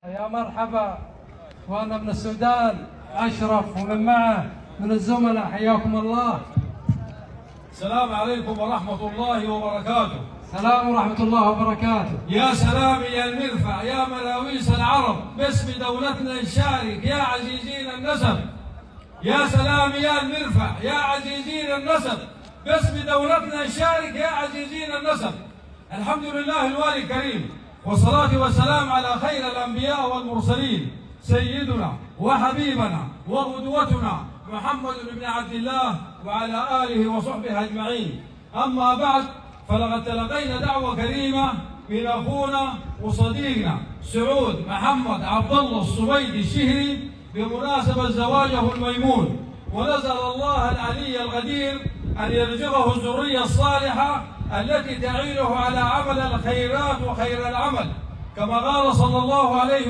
يا مرحبا اخواننا من السودان، اشرف ومن معه من الزملاء، حياكم الله. السلام عليكم ورحمة الله وبركاته. السلام ورحمة الله وبركاته. يا سلام يا المرفع يا ملاويس العرب، باسم دولتنا نشارك يا عزيزين النسب. يا سلام يا المرفع يا عزيزين النسب، باسم دولتنا نشارك يا عزيزين النسب. الحمد لله الوالي الكريم، والصلاة والسلام على خير الأنبياء والمرسلين، سيدنا وحبيبنا وقدوتنا محمد بن عبد الله وعلى آله وصحبه أجمعين. أما بعد، فلقد تلقينا دعوة كريمة من أخونا وصديقنا سعود محمد عبد الله الصويدي الشهري بمناسبة زواجه الميمون، ونسأل الله العلي القدير أن يرزقه الذرية الصالحة التي تعينه على عمل الخيرات وخير العمل، كما قال صلى الله عليه